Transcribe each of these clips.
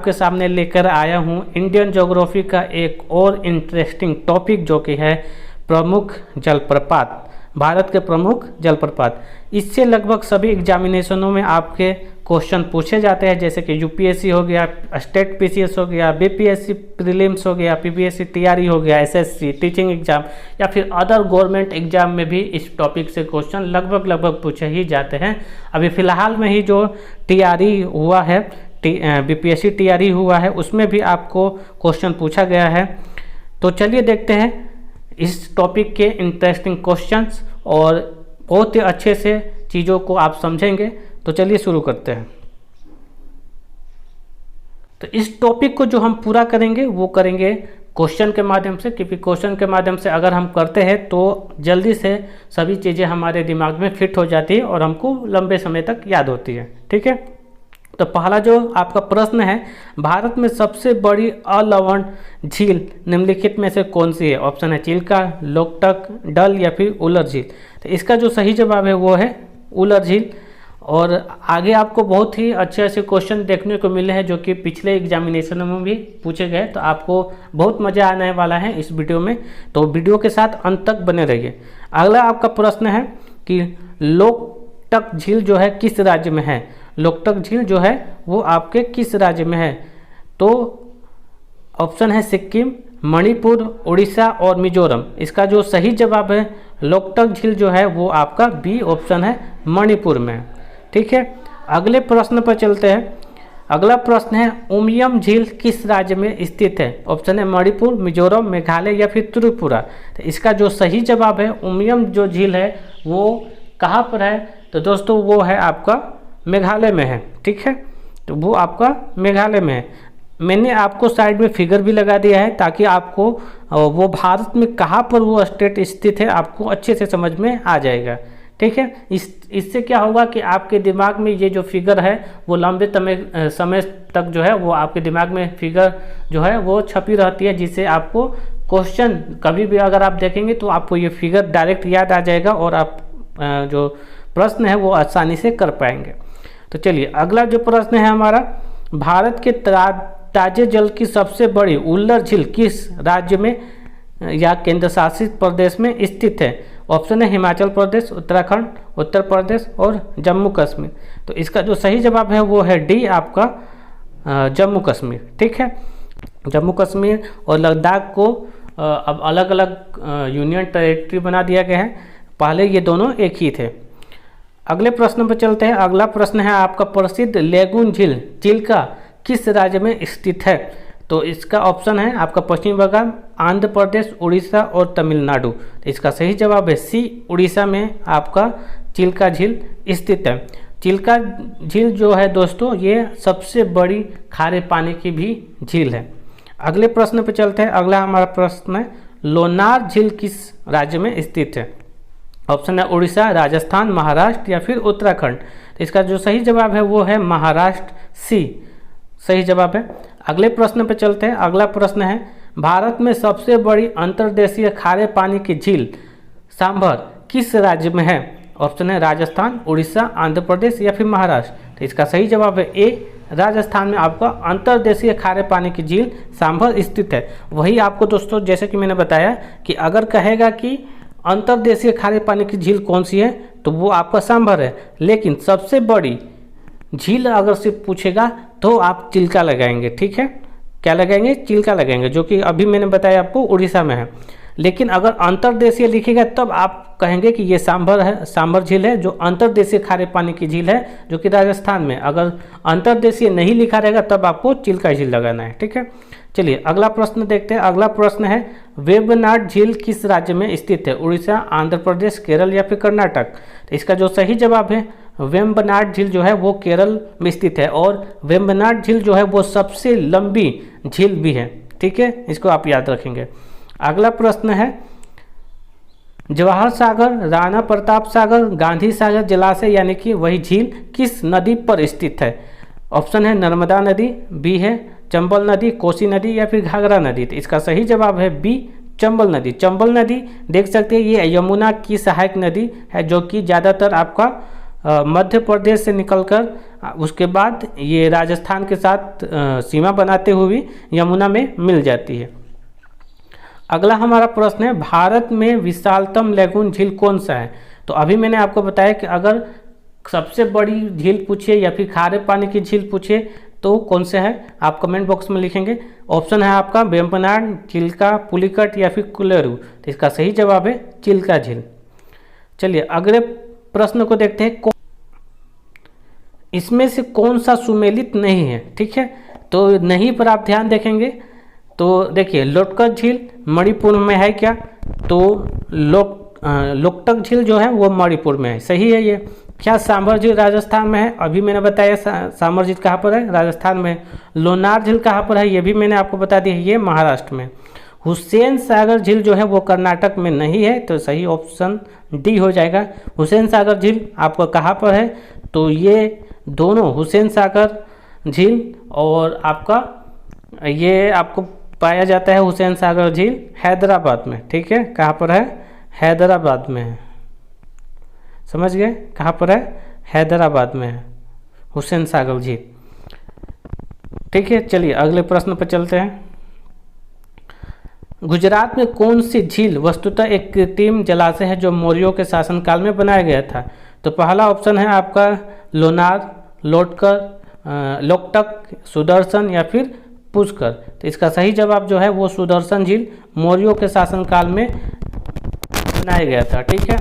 आपके सामने लेकर आया हूं इंडियन ज्योग्राफी का एक और इंटरेस्टिंग टॉपिक, जो कि है प्रमुख जलप्रपात, भारत के प्रमुख जलप्रपात। इससे लगभग सभी एग्जामिनेशनों में आपके क्वेश्चन पूछे जाते हैं, जैसे कि यूपीएससी हो गया, स्टेट पीसीएस हो गया, बीपीएससी प्रीलिम्स हो गया, पीपीएससी टीआरई हो गया, एसएससी टीचिंग एग्जाम या फिर अदर गवर्नमेंट एग्जाम में भी इस टॉपिक से क्वेश्चन लगभग पूछे ही जाते हैं। अभी फिलहाल में ही जो टीआरई हुआ है, बीपीएससी टीआरई हुआ है, उसमें भी आपको क्वेश्चन पूछा गया है। तो चलिए देखते हैं इस टॉपिक के इंटरेस्टिंग क्वेश्चंस और बहुत ही अच्छे से चीज़ों को आप समझेंगे। तो चलिए शुरू करते हैं। तो इस टॉपिक को जो हम पूरा करेंगे वो करेंगे क्वेश्चन के माध्यम से, क्योंकि क्वेश्चन के माध्यम से अगर हम करते हैं तो जल्दी से सभी चीज़ें हमारे दिमाग में फिट हो जाती है और हमको लंबे समय तक याद होती है। ठीक है, तो पहला जो आपका प्रश्न है, भारत में सबसे बड़ी अलवण झील निम्नलिखित में से कौन सी है? ऑप्शन है चिल्का, लोकटक, डल या फिर उलर झील। तो इसका जो सही जवाब है वो है उलर झील। और आगे आपको बहुत ही अच्छे क्वेश्चन देखने को मिले हैं जो कि पिछले एग्जामिनेशन में भी पूछे गए। तो आपको बहुत मज़ा आने वाला है इस वीडियो में, तो वीडियो के साथ अंत तक बने रहिए। अगला आपका प्रश्न है कि लोकटक झील जो है किस राज्य में है? लोकटक झील जो है वो आपके किस राज्य में है? तो ऑप्शन है सिक्किम, मणिपुर, उड़ीसा और मिजोरम। इसका जो सही जवाब है लोकटक झील जो है वो आपका बी ऑप्शन है, मणिपुर में। ठीक है, अगले प्रश्न पर चलते हैं। अगला प्रश्न है उमियम झील किस राज्य में स्थित है? ऑप्शन है मणिपुर, मिजोरम, मेघालय या फिर त्रिपुरा। तो इसका जो सही जवाब है उमियम जो झील है वो कहाँ पर है? तो दोस्तों वो है आपका मेघालय में है। ठीक है, तो वो आपका मेघालय में है। मैंने आपको साइड में फिगर भी लगा दिया है ताकि आपको वो भारत में कहाँ पर वो स्टेट स्थित है आपको अच्छे से समझ में आ जाएगा। ठीक है, इससे क्या होगा कि आपके दिमाग में ये जो फिगर है वो लंबे समय तक जो है वो आपके दिमाग में फिगर जो है वो छपी रहती है, जिससे आपको क्वेश्चन कभी भी अगर आप देखेंगे तो आपको ये फिगर डायरेक्ट याद आ जाएगा और आप जो प्रश्न है वो आसानी से कर पाएंगे। तो चलिए अगला जो प्रश्न है हमारा, भारत के ताजे जल की सबसे बड़ी उल्लर झील किस राज्य में या केंद्र शासित प्रदेश में स्थित है? ऑप्शन है हिमाचल प्रदेश, उत्तराखंड, उत्तर प्रदेश और जम्मू कश्मीर। तो इसका जो सही जवाब है वो है डी आपका जम्मू कश्मीर। ठीक है, जम्मू कश्मीर और लद्दाख को अब अलग अलग यूनियन टेरिटरी बना दिया गया है, पहले ये दोनों एक ही थे। अगले प्रश्न पर चलते हैं। अगला प्रश्न है आपका प्रसिद्ध लेगून झील चिल्का किस राज्य में स्थित है? तो इसका ऑप्शन है आपका पश्चिम बंगाल, आंध्र प्रदेश, उड़ीसा और तमिलनाडु। तो इसका सही जवाब है सी, उड़ीसा में आपका चिल्का झील स्थित है। चिल्का झील जो है दोस्तों ये सबसे बड़ी खारे पानी की भी झील है। अगले प्रश्न पर चलते हैं। अगला हमारा प्रश्न है लोनार झील किस राज्य में स्थित है? ऑप्शन है उड़ीसा, राजस्थान, महाराष्ट्र या फिर उत्तराखंड। तो इसका जो सही जवाब है वो है महाराष्ट्र, सी सही जवाब है। अगले प्रश्न पर चलते हैं। अगला प्रश्न है भारत में सबसे बड़ी अंतर्देशीय खारे पानी की झील सांभर किस राज्य में है? ऑप्शन है राजस्थान, उड़ीसा, आंध्र प्रदेश या फिर महाराष्ट्र। तो इसका सही जवाब है ए, राजस्थान में आपका अंतर्देशीय खारे पानी की झील सांभर स्थित है। वही आपको दोस्तों जैसे कि मैंने बताया कि अगर कहेगा कि अंतर्देशीय खारे पानी की झील कौन सी है तो वो आपका सांभर है, लेकिन सबसे बड़ी झील अगर सिर्फ पूछेगा तो आप चिल्का लगाएंगे। ठीक है, क्या लगाएंगे? चिल्का लगाएंगे, जो कि अभी मैंने बताया आपको उड़ीसा में है। लेकिन अगर अंतर्देशीय लिखेगा तब आप कहेंगे कि ये सांभर है, सांभर झील है जो अंतर्देशीय खारे पानी की झील है जो कि राजस्थान में। अगर अंतर्देशीय नहीं लिखा रहेगा तब आपको चिल्का झील लगाना है। ठीक है, चलिए अगला प्रश्न देखते हैं। अगला प्रश्न है वेम्बनाड झील किस राज्य में स्थित है? उड़ीसा, आंध्र प्रदेश, केरल या फिर कर्नाटक। तो इसका जो सही जवाब है वेम्बनाड झील जो है वो केरल में स्थित है और वेम्बनाड झील जो है वो सबसे लंबी झील भी है। ठीक है, इसको आप याद रखेंगे। अगला प्रश्न है जवाहर सागर, राणा प्रताप सागर, गांधी सागर जलाशय यानी कि वही झील किस नदी पर स्थित है? ऑप्शन है नर्मदा नदी, बी है चंबल नदी, कोसी नदी या फिर घाघरा नदी। तो इसका सही जवाब है बी, चंबल नदी। चंबल नदी देख सकते हैं ये यमुना की सहायक नदी है जो कि ज़्यादातर आपका मध्य प्रदेश से निकलकर उसके बाद ये राजस्थान के साथ सीमा बनाते हुए यमुना में मिल जाती है। अगला हमारा प्रश्न है, भारत में विशालतम लैगून झील कौन सा है? तो अभी मैंने आपको बताया कि अगर सबसे बड़ी झील पूछिए या फिर खारे पानी की झील पूछिए तो कौन से है, आप कमेंट बॉक्स में लिखेंगे। ऑप्शन है आपका वेम्बनाड, चिल्का, पुलिकट या फिर कोलेरू। तो इसका सही जवाब है चिल्का झील। चलिए अगले प्रश्न को देखते हैं, इसमें से कौन सा सुमेलित नहीं है? ठीक है, तो नहीं पर आप ध्यान देखेंगे तो देखिए लोटकट झील मणिपुर में है क्या? तो लोकटक झील जो है वो मणिपुर में है, सही है ये। क्या सांभर झील राजस्थान में है? अभी मैंने बताया सांभर झील कहाँ पर है, राजस्थान में। लोनार झील कहाँ पर है, ये भी मैंने आपको बता दी है, ये महाराष्ट्र में। हुसैन सागर झील जो है वो कर्नाटक में नहीं है, तो सही ऑप्शन डी हो जाएगा। हुसैन सागर झील आपको कहाँ पर है? तो ये दोनों हुसैन सागर झील और आपका ये आपको पाया जाता है हुसैन सागर झील हैदराबाद में। ठीक है, कहाँ पर है? हैदराबाद में है, समझ गए कहाँ पर है? हैदराबाद में है हुसैन सागर झील। ठीक है, चलिए अगले प्रश्न पर चलते हैं। गुजरात में कौन सी झील वस्तुतः एक कृत्रिम जलाशय है जो मौर्यों के शासनकाल में बनाया गया था? तो पहला ऑप्शन है आपका लोनार, लोकटक, सुदर्शन या फिर पुष्कर। तो इसका सही जवाब जो है वो सुदर्शन झील मौर्यों के शासनकाल में बनाया गया था। ठीक है,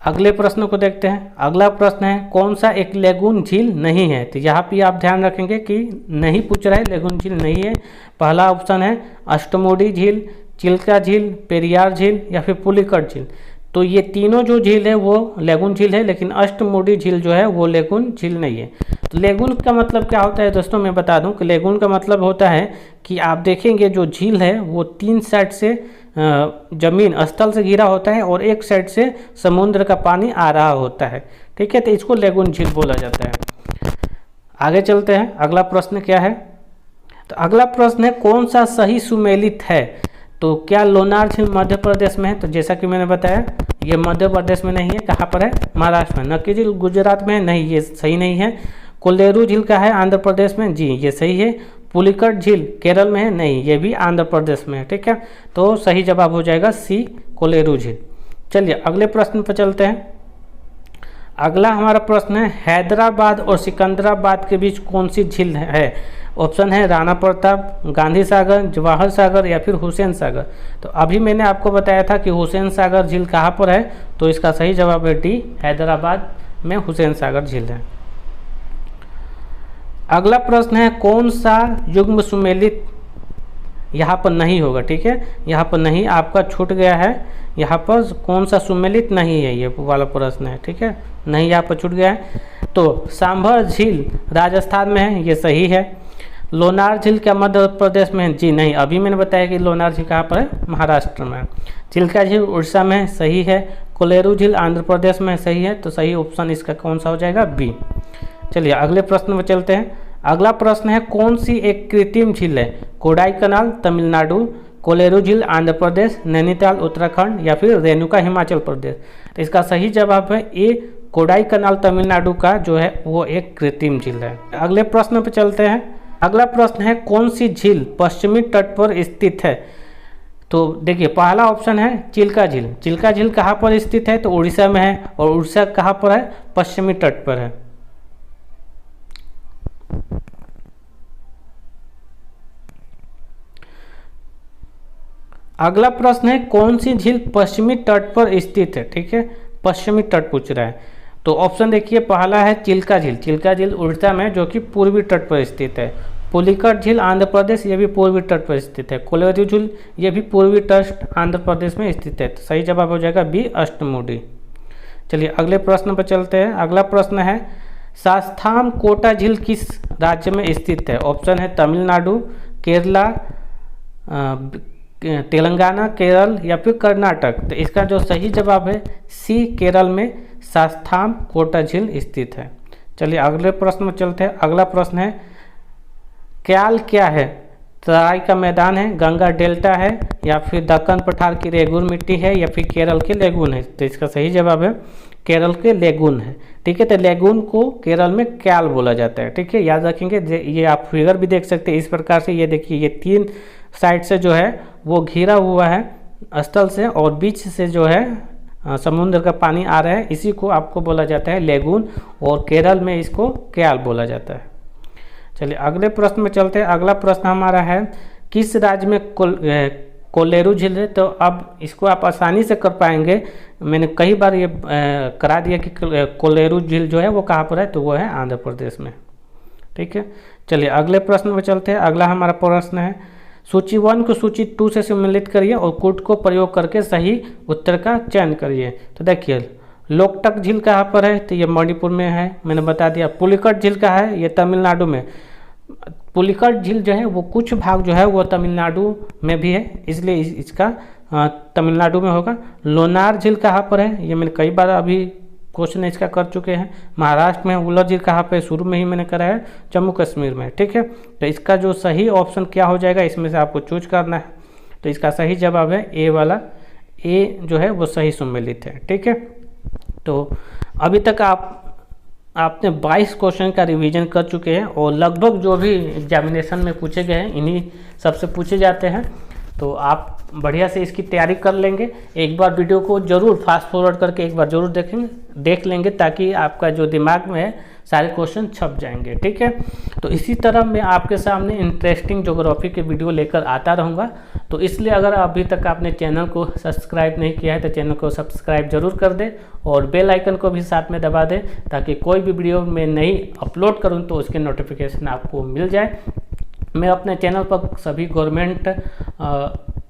अगले प्रश्न को देखते हैं। अगला प्रश्न है, कौन सा एक लैगून झील नहीं है? तो यहाँ पे आप ध्यान रखेंगे कि नहीं पूछ रहा है, लैगून झील नहीं है। पहला ऑप्शन है अष्टमुडी झील, चिल्का झील, पेरियार झील या फिर पुलिकट झील। तो ये तीनों जो झील है वो लैगून झील है, लेकिन अष्टमुडी झील जो है वो लैगून झील नहीं है। तो लैगून का मतलब क्या होता है दोस्तों, मैं बता दूं कि लैगून का मतलब होता है कि आप देखेंगे जो झील है वो 3 साइड से जमीन स्थल से घिरा होता है और एक साइड से समुद्र का पानी आ रहा होता है। ठीक है, तो इसको लैगून झील बोला जाता है। आगे चलते हैं, अगला प्रश्न क्या है? तो अगला प्रश्न है, कौन सा सही सुमेलित है? तो क्या लोनार झील मध्य प्रदेश में है? तो जैसा कि मैंने बताया ये मध्य प्रदेश में नहीं है, कहाँ पर है? महाराष्ट्र में। नक्की झील गुजरात में है? नहीं, ये सही नहीं है। कोलेरू झील का है आंध्र प्रदेश में? जी ये सही है। पुलिकट झील केरल में है? नहीं, ये भी आंध्र प्रदेश में है। ठीक है, तो सही जवाब हो जाएगा सी कोलेरू झील। चलिए अगले प्रश्न पर चलते हैं। अगला हमारा प्रश्न है, हैदराबाद और सिकंदराबाद के बीच कौन सी झील है? ऑप्शन है राणा प्रताप, गांधी सागर, जवाहर सागर या फिर हुसैन सागर। तो अभी मैंने आपको बताया था कि हुसैन सागर झील कहाँ पर है, तो इसका सही जवाब है डी, हैदराबाद में हुसैन सागर झील है। अगला प्रश्न है, कौन सा युग्म सुमेलित यहाँ पर नहीं होगा? ठीक है, यहाँ पर नहीं, आपका छूट गया है। यहाँ पर कौन सा सुमेलित नहीं है, ये वाला प्रश्न है। ठीक है, नहीं यहाँ पर छूट गया है। तो सांभर झील राजस्थान में है, ये सही है। लोनार झील क्या मध्य प्रदेश में है? जी नहीं, अभी मैंने बताया कि लोनार झील कहाँ पर है? महाराष्ट्र में। चिल्का झील उड़ीसा में, सही है। कोलेरू झील आंध्र प्रदेश में, सही है। तो सही ऑप्शन इसका कौन सा हो जाएगा? बी। चलिए अगले प्रश्न में चलते हैं। अगला प्रश्न है, कौन सी एक कृत्रिम झील है? कोडाईकनाल तमिलनाडु, कोलेरू झील आंध्र प्रदेश, नैनीताल उत्तराखंड या फिर रेणुका हिमाचल प्रदेश। तो इसका सही जवाब है ए, कोडाईकनाल तमिलनाडु का जो है वो एक कृत्रिम झील है। अगले प्रश्न पर चलते हैं। अगला प्रश्न है, कौन सी झील पश्चिमी तट पर स्थित है? तो देखिए पहला ऑप्शन है चिल्का झील। चिल्का झील कहाँ पर स्थित है? तो उड़ीसा में है, और उड़ीसा कहाँ पर है? पश्चिमी तट पर है। अगला प्रश्न है, कौन सी झील पश्चिमी तट पर स्थित है? ठीक है, पश्चिमी तट पूछ रहा है। तो ऑप्शन देखिए, पहला है चिल्का झील। चिल्का झील उड़ीसा में जो कि पूर्वी तट पर स्थित है। पुलिकट झील आंध्र प्रदेश, ये भी पूर्वी तट पर स्थित है। कोलेरू झील ये भी पूर्वी तट आंध्र प्रदेश में स्थित है। तो सही जवाब हो जाएगा बी, अष्टमुडी। चलिए अगले प्रश्न पर चलते हैं। अगला प्रश्न है, शास्ताम कोटा झील किस राज्य में स्थित है? ऑप्शन है तमिलनाडु, केरला, तेलंगाना, केरल या फिर कर्नाटक। तो इसका जो सही जवाब है सी, केरल में शास्ताम कोटा झील स्थित है। चलिए अगले प्रश्न में चलते हैं। अगला प्रश्न है, क्याल क्या है? तराई का मैदान है, गंगा डेल्टा है या फिर दक्कन पठार की रेगुर मिट्टी है या फिर केरल के लेगून है। तो इसका सही जवाब है केरल के लेगून है। ठीक है, तो लेगून को केरल में क्याल बोला जाता है। ठीक है, याद रखेंगे। ये आप फिगर भी देख सकते हैं इस प्रकार से। ये देखिए, ये 3 साइड से जो है वो घिरा हुआ है स्थल से, और बीच से जो है समुद्र का पानी आ रहा है। इसी को आपको बोला जाता है लेगून, और केरल में इसको क्याल बोला जाता है। चलिए अगले प्रश्न में चलते हैं। अगला प्रश्न हमारा है, किस राज्य में कोलेरू झील है? तो अब इसको आप आसानी से कर पाएंगे। मैंने कई बार ये करा दिया कि कोलेरू झील जो है वो कहाँ पर है, तो वो है आंध्र प्रदेश में। ठीक है, चलिए अगले प्रश्न में चलते हैं। अगला हमारा प्रश्न है, सूची 1 को सूची 2 से सम्मिलित करिए और कूट को प्रयोग करके सही उत्तर का चयन करिए। तो देखिए, लोकटक झील कहाँ पर है? तो ये मणिपुर में है, मैंने बता दिया। पुलिकट झील कहाँ है? ये तमिलनाडु में। पुलिकट झील जो है वो कुछ भाग जो है वो तमिलनाडु में भी है, इसलिए इसका तमिलनाडु में होगा। लोनार झील कहाँ पर है? ये मैंने कई बार अभी क्वेश्चन इसका कर चुके हैं। महाराष्ट्र में। उलर झील कहाँ पे? शुरू में ही मैंने करा है, जम्मू कश्मीर में। ठीक है, तो इसका जो सही ऑप्शन क्या हो जाएगा, इसमें से आपको चूज करना है। तो इसका सही जवाब है ए वाला। ए जो है वो सही सम्मिलित है। ठीक है, तो अभी तक आपने 22 क्वेश्चन का रिवीजन कर चुके हैं, और लगभग जो भी एग्जामिनेशन में पूछे गए हैं इन्हीं सबसे पूछे जाते हैं। तो आप बढ़िया से इसकी तैयारी कर लेंगे। एक बार वीडियो को जरूर फास्ट फॉरवर्ड करके एक बार जरूर देख लेंगे, ताकि आपका जो दिमाग में है सारे क्वेश्चन छप जाएंगे। ठीक है, तो इसी तरह मैं आपके सामने इंटरेस्टिंग ज्योग्राफी के वीडियो लेकर आता रहूँगा। तो इसलिए अगर अभी तक आपने चैनल को सब्सक्राइब नहीं किया है तो चैनल को सब्सक्राइब जरूर कर दें, और बेल आइकन को भी साथ में दबा दें, ताकि कोई भी वीडियो मैं नई अपलोड करूँ तो उसके नोटिफिकेशन आपको मिल जाए। मैं अपने चैनल पर सभी गवर्नमेंट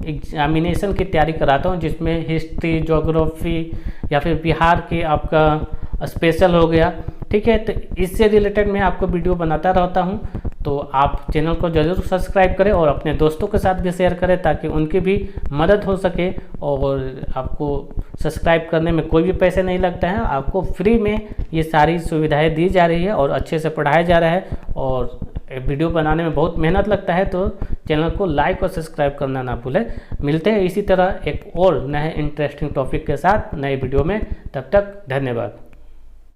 एग्जामिनेशन की तैयारी कराता हूं, जिसमें हिस्ट्री, ज्योग्राफी या फिर बिहार के आपका स्पेशल हो गया। ठीक है, तो इससे रिलेटेड मैं आपको वीडियो बनाता रहता हूं। तो आप चैनल को जरूर सब्सक्राइब करें और अपने दोस्तों के साथ भी शेयर करें, ताकि उनकी भी मदद हो सके। और आपको सब्सक्राइब करने में कोई भी पैसे नहीं लगता है, आपको फ्री में ये सारी सुविधाएं दी जा रही है और अच्छे से पढ़ाया जा रहा है। और वीडियो बनाने में बहुत मेहनत लगता है, तो चैनल को लाइक और सब्सक्राइब करना ना भूलें। मिलते हैं इसी तरह एक और नए इंटरेस्टिंग टॉपिक के साथ नए वीडियो में। तब तक धन्यवाद।